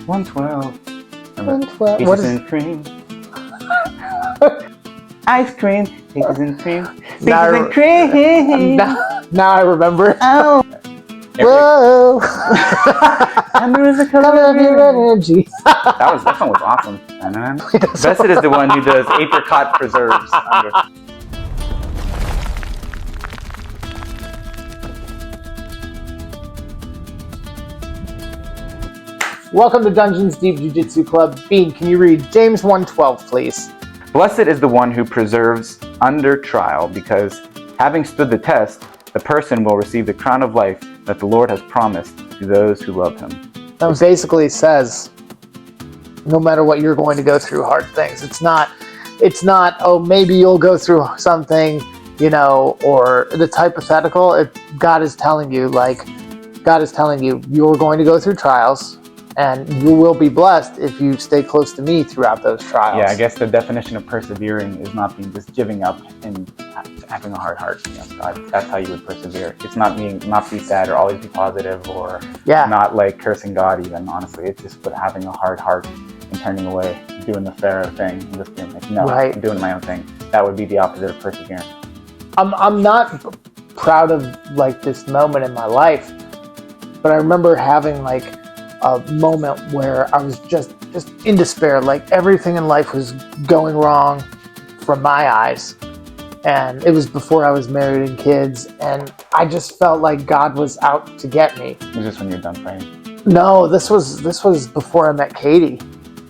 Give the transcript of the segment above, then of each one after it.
112. 112. Peaches and cream. Ice cream. Peaches and cream. Peaches and cream. Now I remember. Oh. Whoa. Amber is the color of your energy. That song was awesome. Blessed is the one who does apricot preserves. Welcome to Dungeons Deep Jiu-Jitsu Club. Bean, can you read James 1:12, please? Blessed is the one who preserves under trial, because having stood the test, the person will receive the crown of life that the Lord has promised to those who love him. That basically says, no matter what you're going to go through hard things. It's not, oh, maybe you'll go through something, or the hypothetical. God is telling you, you're going to go through trials, and you will be blessed if you stay close to me throughout those trials. Yeah, I guess the definition of persevering is not being just giving up and having a hard heart. That's how you would persevere. It's not be sad or always be positive or not like cursing God even, honestly. It's just having a hard heart and turning away, doing the fair thing, and just being like, no, I'm doing my own thing. That would be the opposite of persevering. I'm not proud of this moment in my life, but I remember having a moment where I was just in despair. Everything in life was going wrong from my eyes. And it was before I was married and kids. And I just felt like God was out to get me. Was this when you were done praying? No, this was before I met Katie.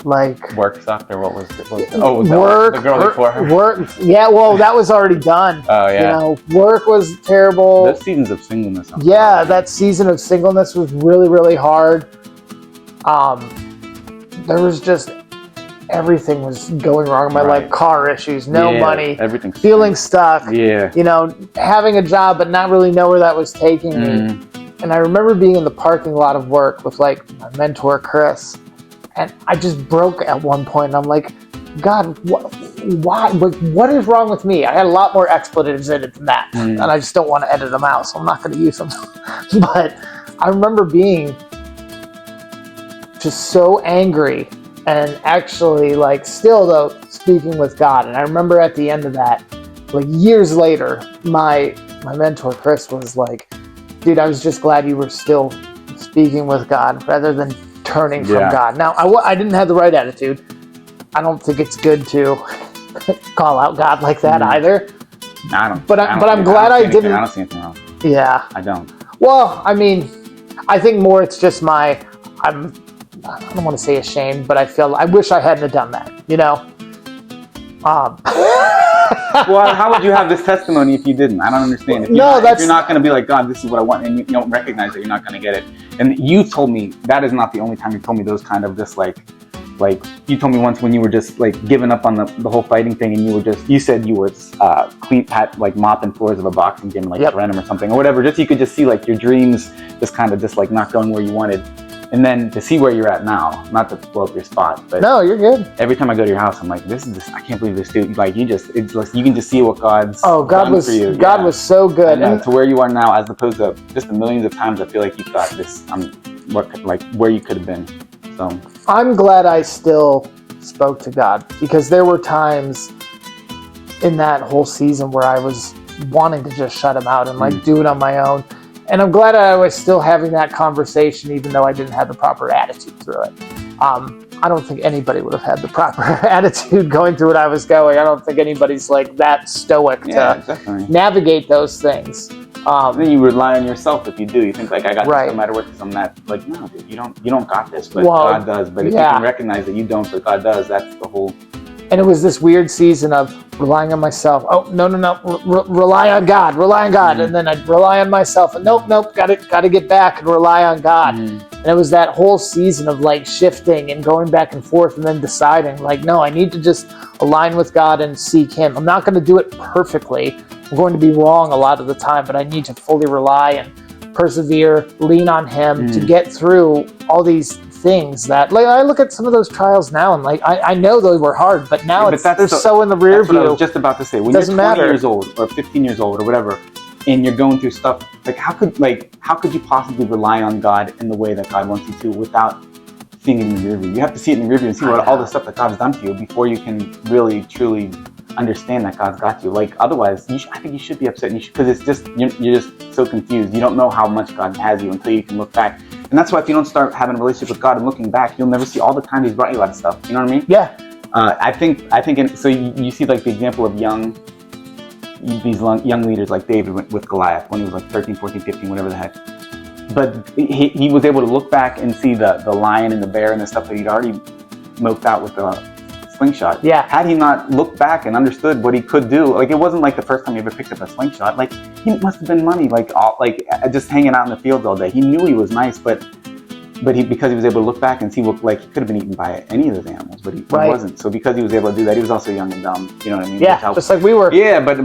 Work sucked, or what was it? Work, the girl before her? Work, yeah, well, that was already done. Oh, yeah. Work was terrible. Those seasons of singleness. Yeah, that season of singleness was really, really hard. There was just, everything was going wrong in my life. Car issues, no money, everything, feeling stuck. Yeah. Having a job but not really know where that was taking me. And I remember being in the parking lot of work with my mentor Chris, and I just broke at one point. And I'm like, God, why? What is wrong with me? I had a lot more expletives in it than that, and I just don't want to edit them out, so I'm not going to use them. But I remember being just so angry, and actually still though speaking with God. And I remember at the end of that, years later, my mentor Chris was like, dude, I was just glad you were still speaking with God rather than turning from God. Now I didn't have the right attitude. I don't think it's good to call out God like that either. I don't. But I'm glad I didn't. I don't see anything wrong. Yeah. I don't. Well, I mean, I think more it's just I don't want to say ashamed, but I wish I hadn't have done that, Well, how would you have this testimony if you didn't? I don't understand. If you're not going to be like, God, this is what I want, and you don't recognize that you're not going to get it. And you told me, that is not the only time you told me those kind of just you told me once when you were just giving up on the whole fighting thing, and you said you were mopping floors of a boxing gym Renham or something or whatever, just you could just see your dreams just kind of just not going where you wanted. And then to see where you're at now, not to blow up your spot, but no, you're good. Every time I go to your house, I'm like, I can't believe this dude. You can just see what God's God was for you. God was so good. And to where you are now, as opposed to just the millions of times I feel like you've got this, where you could have been. So I'm glad I still spoke to God, because there were times in that whole season where I was wanting to just shut him out and do it on my own. And I'm glad I was still having that conversation, even though I didn't have the proper attitude through it. I don't think anybody would have had the proper attitude going through what I was going. I don't think anybody's that stoic to navigate those things. Then you rely on yourself if you do. You think I got this no matter what, because I'm not no, dude, you don't got this, but God does. But if you can recognize that you don't, but God does, that's the whole. And it was this weird season of relying on myself. Oh, no. Rely on God. And then I'd rely on myself. And nope. Got to get back and rely on God. And it was that whole season of shifting and going back and forth, and then deciding no, I need to just align with God and seek him. I'm not going to do it perfectly. I'm going to be wrong a lot of the time, but I need to fully rely and persevere, lean on him to get through all these things that I look at some of those trials now, and I know they were hard, but now they're so in the rear view. What I was just about to say. When you're 20 years old or 15 years old or whatever, and you're going through stuff, how could you possibly rely on God in the way that God wants you to without seeing it in the rear view. You have to see it in the rear view and see all the stuff that God's done for you before you can really, truly understand that God's got you. Like, otherwise, I think you should be upset because it's just, you're just so confused. You don't know how much God has you until you can look back. And that's why if you don't start having a relationship with God and looking back, you'll never see all the times He's brought you out of stuff. You know what I mean? Yeah. I think, so you see like the example of these young leaders like David with Goliath when he was like 13, 14, 15, whatever the heck. But he was able to look back and see the lion and the bear and the stuff that he'd already moped out with the slingshot. Yeah. Had he not looked back and understood what he could do, like, it wasn't like the first time he ever picked up a slingshot. Like, he must have been money, like just hanging out in the fields all day. He knew he was nice, but because he was able to look back and see what, like, he could have been eaten by any of those animals, but he wasn't. So because he was able to do that, he was also young and dumb. You know what I mean? Yeah, just like we were. Yeah, but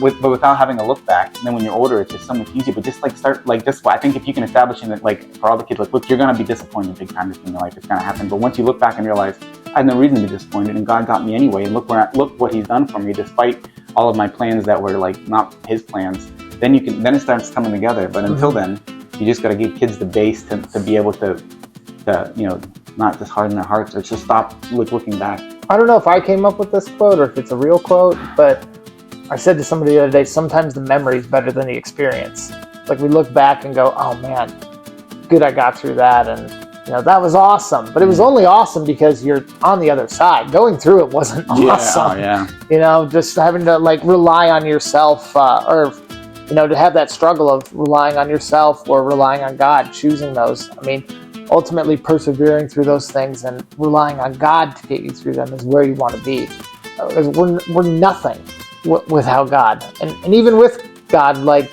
without having a look back, and then when you're older, it's just so much easier. But just like I think if you can establish in that, like, for all the kids, like, look, you're gonna be disappointed big time in your life. It's gonna happen. But once you look back and realize I had no reason to be disappointed, and God got me anyway, and look what He's done for me, despite all of my plans that were like not His plans. Then it starts coming together. But until then, you just got to give kids the base to be able to not just harden their hearts or just stop looking back. I don't know if I came up with this quote or if it's a real quote, but I said to somebody the other day, sometimes the memory is better than the experience. Like, we look back and go, oh man, good I got through that, and that was awesome. But it was only awesome because you're on the other side. Going through it wasn't awesome. Just having to like rely on yourself or to have that struggle of relying on yourself or relying on God, choosing those. I mean, ultimately persevering through those things and relying on God to get you through them is where you want to be. We're nothing without God. And even with God, like,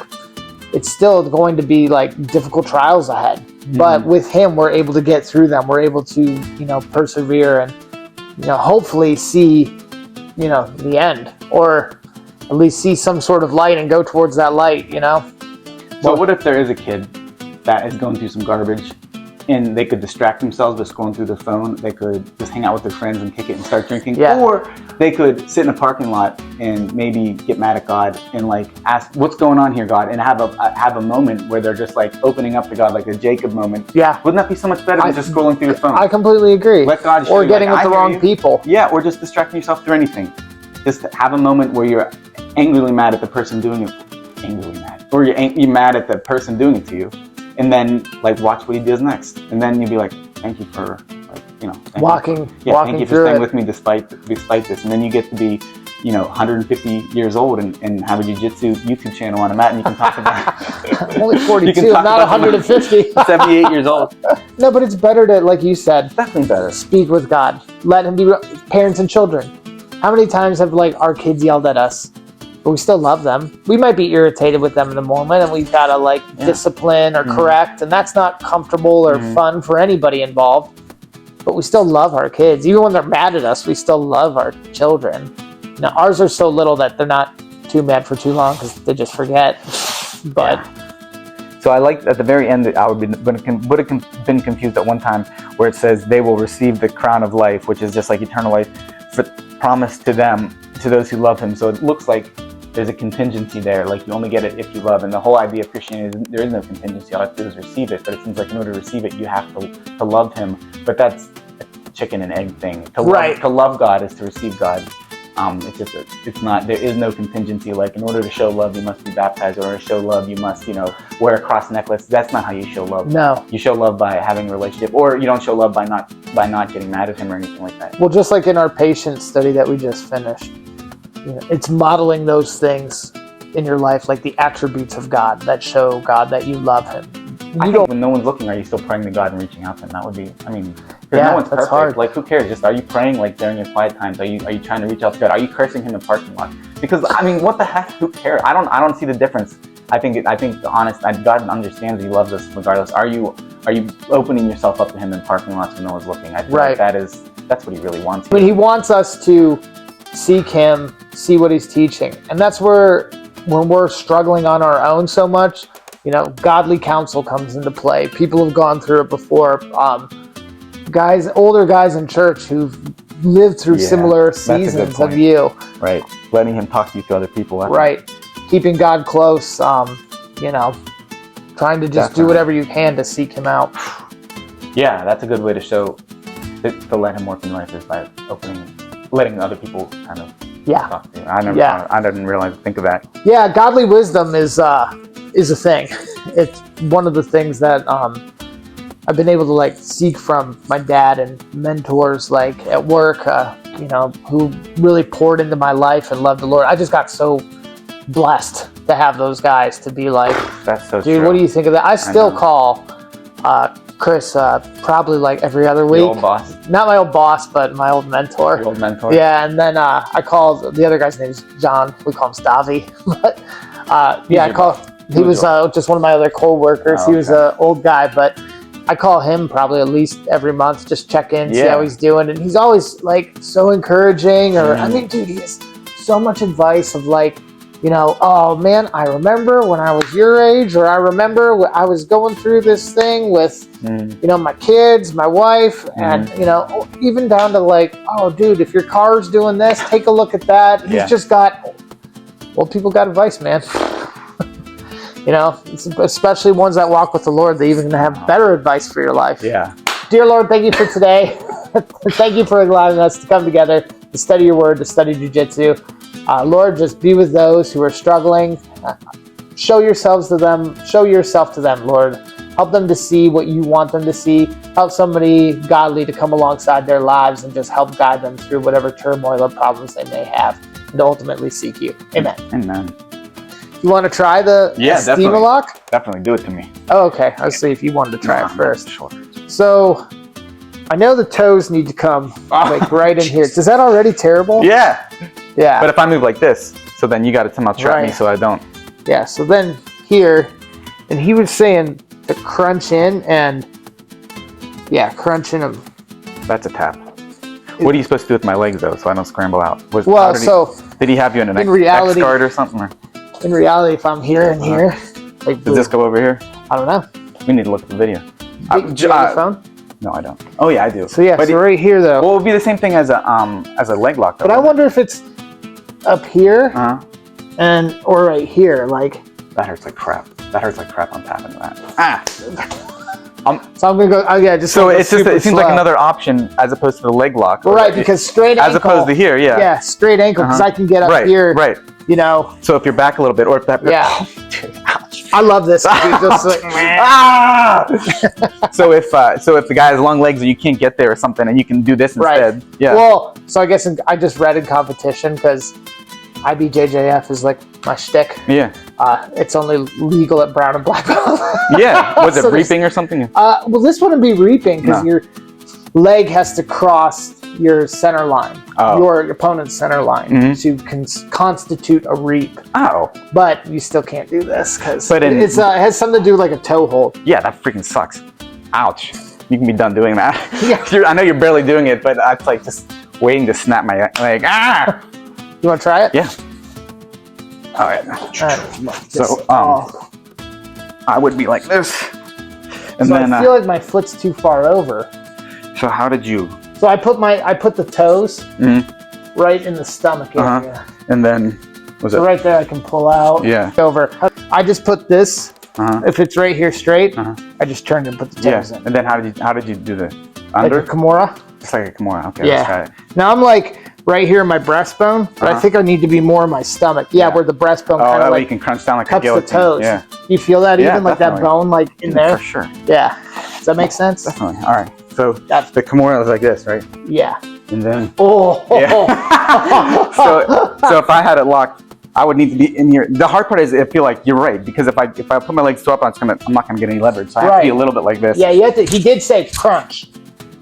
it's still going to be like difficult trials ahead. Mm-hmm. But with Him, we're able to get through them. We're able to, persevere and, hopefully see, the end, or at least see some sort of light and go towards that light, So what if there is a kid that is going through some garbage and they could distract themselves by scrolling through their phone? They could just hang out with their friends and kick it and start drinking. Yeah. Or they could sit in a parking lot and maybe get mad at God and like ask, what's going on here, God? And have a moment where they're just like opening up to God, like a Jacob moment. Yeah. Wouldn't that be so much better than just scrolling through your phone? I completely agree. Let God show or you, getting with the wrong people. Yeah, or just distracting yourself through anything. Just have a moment where you're angrily mad at the person doing it. Angrily mad. Or you're mad at the person doing it to you. And then, like, watch what He does next. And then you'll be like, thank you for, like, walking thank you for through staying it with me despite this. And then you get to be, 150 years old and have a Jiu-Jitsu YouTube channel on a mat, and you can talk about I'm only 42, not 150. 78 years old. No, but it's better to, like you said, definitely better. Speak with God. Let Him be parents and children. How many times have, like, our kids yelled at us? But we still love them. We might be irritated with them in the moment, and we've got to like discipline or correct, and that's not comfortable or fun for anybody involved. But we still love our kids. Even when they're mad at us, we still love our children. Now, ours are so little that they're not too mad for too long because they just forget. But so I like at the very end that I would have been confused at one time where it says they will receive the crown of life, which is just like eternal life, promised to them, to those who love Him. So it looks like there's a contingency there, like you only get it if you love. And the whole idea of Christianity is there is no contingency. All you have to do is receive it. But it seems like in order to receive it, you have to love Him. But that's a chicken and egg thing. To love God is to receive God. It's not. There is no contingency. Like, in order to show love, you must be baptized. In order to show love, you must, wear a cross necklace. That's not how you show love. No. You show love by having a relationship, or you don't show love by not getting mad at Him or anything like that. Well, just like in our patience study that we just finished. It's modeling those things in your life, like the attributes of God that show God that you love Him. I think when no one's looking, are you still praying to God and reaching out to Him? That would be, no one's perfect. Hard. Like, who cares? Just, are you praying like during your quiet times? Are you trying to reach out to God? Are you cursing Him in the parking lot? Because what the heck? Who cares? I don't see the difference. I think God understands He loves us regardless. Are you opening yourself up to Him in parking lots when no one's looking? I feel like that's what He really wants. He wants us to seek Him, see what He's teaching. And that's where, when we're struggling on our own so much, godly counsel comes into play. People have gone through it before. Older guys in church who've lived through similar seasons of you. Right. Letting Him talk to you through other people. Right. Keeping God close, trying to just do whatever you can to seek Him out. Yeah, that's a good way to show to let him work in your life is by letting other people kind of talk to you. I didn't realize think of that. Yeah, godly wisdom is a thing. It's one of the things that I've been able to like seek from my dad and mentors like at work, who really poured into my life and loved the Lord. I just got so blessed to have those guys to be like, that's so dude, true. what do you think of that? I still call Chris probably like every other week. Your old boss? Not my old boss, but my old mentor. Your old mentor? Yeah, and then I called the other guy's name is John. We call him Stavi. But he was just one of my other co-workers. Oh, he was an old guy, but I call him probably at least every month, just check in, see how he's doing. And he's always like so encouraging. I mean, dude, he has so much advice of like, oh man, I remember when I was your age, or I remember when I was going through this thing with, my kids, my wife, and, even down to like, oh dude, if your car's doing this, take a look at that. He's just got, old people got advice, man. Especially ones that walk with the Lord, they even have better advice for your life. Yeah. Dear Lord, thank you for today. Thank you for allowing us to come together to study your word, to study Jiu-Jitsu. Lord, just be with those who are struggling. Show yourself to them, Lord. Help them to see what you want them to see. Help somebody godly to come alongside their lives and just help guide them through whatever turmoil or problems they may have, and to ultimately seek you. Amen. Amen. You want to try the steam lock? Definitely do it to me. Oh, okay. I'll see if you wanted to try it first. Sure. So, I know the toes need to come like right in here. Is that already terrible? Yeah. Yeah. But if I move like this, so then you got to somehow trap me so I don't. Yeah. So then here, and he was saying to crunch in and crunch in them. That's a tap. What are you supposed to do with my legs though, so I don't scramble out? Did he have you in an X guard or something? Or? In reality, if I'm here and here, like, does this go over here? I don't know. We need to look at the video. Do you have a phone? No, I don't. Oh yeah, I do. So right here though. Well, it would be the same thing as a leg lock. Though, but I wonder if it's up here or right here, like. That hurts like crap. I'm tapping that. So I'm gonna go. Oh yeah, just. So it seems like another option as opposed to the leg lock. Well, right, because straight ankle. As opposed to here, yeah. Yeah, straight ankle because I can get up here. Right. So if you're back a little bit, or if that. Yeah. Oh, dude, ouch. I love this. Just like, So if the guy has long legs and you can't get there or something, and you can do this instead. Right. Yeah. Well, so I guess I just read in competition because IBJJF is like my shtick. Yeah. It's only legal at brown and black belt. Yeah. Was it reaping or something? Well, this wouldn't be reaping because your leg has to cross your center line, your opponent's center line, to constitute a reap. Oh. But you still can't do this because it has something to do with like a toe hold. Yeah, that freaking sucks. Ouch. You can be done doing that. Yeah. I know you're barely doing it, but it's like just waiting to snap my leg. You want to try it? Yeah. All right. So I would be like this, and then I feel like my foot's too far over. So how did you? So I put the toes right in the stomach area, and then right there I can pull out. Yeah. Over. I just put this. If it's right here straight, I just turned and put the toes in. And then how did you do this? Under like a Kimura. It's like a Kimura. Okay. Yeah. Let's try it. Now I'm like right here in my breastbone, but I think I need to be more in my stomach. Yeah, where the breastbone kind of like you can crunch down like cups a guillotine. The toes. Yeah. You feel that even like definitely. that bone like in there? For sure. Yeah. Does that make sense? Definitely. All right. So the Kimura is like this, right? Yeah. And then. Yeah. So if I had it locked, I would need to be in here. The hard part is I feel like you're right, because if I put my legs up, I'm not gonna get any leverage. So I have to be a little bit like this. Yeah, you have to. He did say crunch.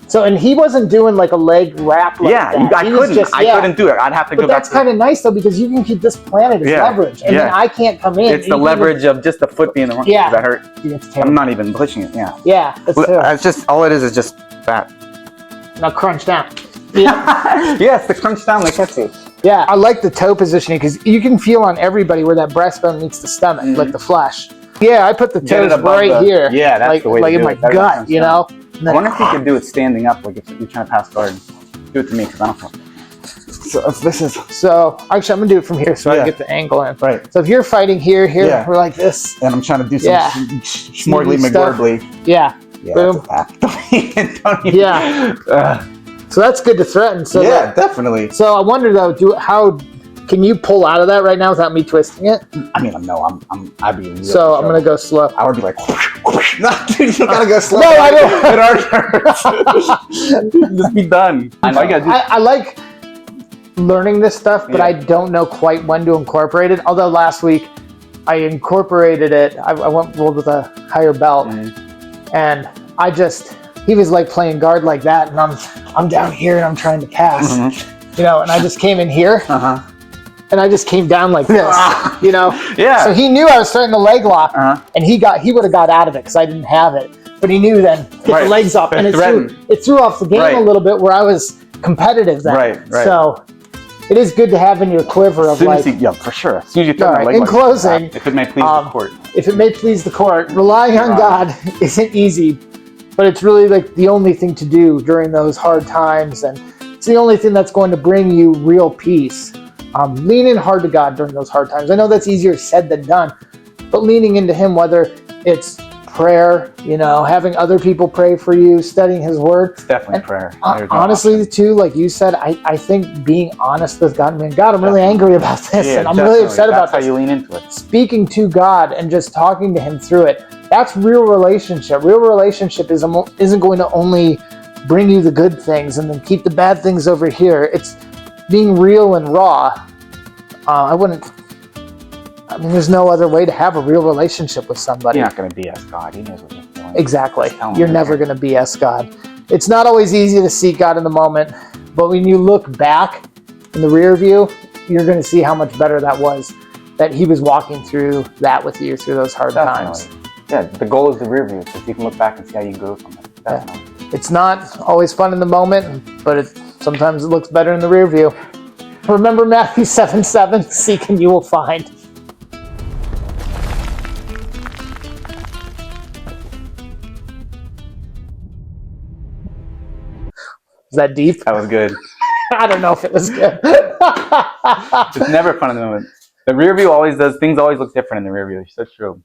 So, and he wasn't doing like a leg wrap like that. I couldn't do it. I'd have to go back. But that's kind of nice though, because you can keep this planted as leverage, and then I can't come in. It's the leverage of just the foot being the wrong. Yeah. Does that hurt? Yeah, it's terrible. I'm not even pushing it. Yeah. Yeah, that's terrible. It's just all it is just that. Now crunch down. Yeah. Yes, the crunch down like that too. Yeah, I like the toe positioning because you can feel on everybody where that breastbone meets the stomach, like the flesh. Yeah, I put the toes right here. Yeah, that's the way to do it. Like in my gut, you know? I wonder if you could do it standing up, like if you're trying to pass guard. Do it to me, because I don't know. So if this is... So, actually, I'm going to do it from here so I can get the angle in. Right. So if you're fighting here, we're like this. And I'm trying to do some smorgly McGorbly. Yeah. Yeah, boom. Don't even, Yeah. So that's good to threaten. So yeah, definitely. So I wonder though, how can you pull out of that right now without me twisting it? I mean, no, I'd be real. So I'm gonna go slow. I would be like, no, dude, you gotta go slow. No, I don't. It already hurts. Just be done. I like learning this stuff, but I don't know quite when to incorporate it. Although last week I incorporated it. I rolled with a higher belt, and he was like playing guard like that, and I'm down here and I'm trying to pass, and I just came in here, and I just came down like this, Yeah. So he knew I was starting the leg lock, and he would have got out of it because I didn't have it, but he knew then get the legs up, and it threw off the game a little bit where I was competitive then. Right. So it is good to have in your quiver of for sure. As soon as you throw my leg in closing, if it may please the court. If it may please the court, relying on God isn't easy, but it's really like the only thing to do during those hard times, and it's the only thing that's going to bring you real peace. Lean in hard to God during those hard times. I know that's easier said than done, but leaning into Him, whether it's prayer, having other people pray for you, studying His Word. It's definitely prayer. Honestly, too, like you said, I think being honest with God, God, I'm really angry about this, and I'm really upset about this. That's how you lean into it. Speaking to God and just talking to Him through it, that's real relationship. Real relationship isn't going to only bring you the good things and then keep the bad things over here. It's being real and raw. There's no other way to have a real relationship with somebody. You're not going to BS God. He knows what you're doing. Exactly. You're never going to BS God. It's not always easy to seek God in the moment, but when you look back in the rear view, you're going to see how much better that was, that He was walking through that with you through those hard times. Yeah, the goal is the rear view, so you can look back and see how you grew from it. Definitely. It's not always fun in the moment, but sometimes it looks better in the rear view. Remember Matthew 7:7, seek and you will find. Is that deep? That was good. I don't know if it was good. It's never fun in the moment. The rear view always does, things always look different in the rear view. It's so true.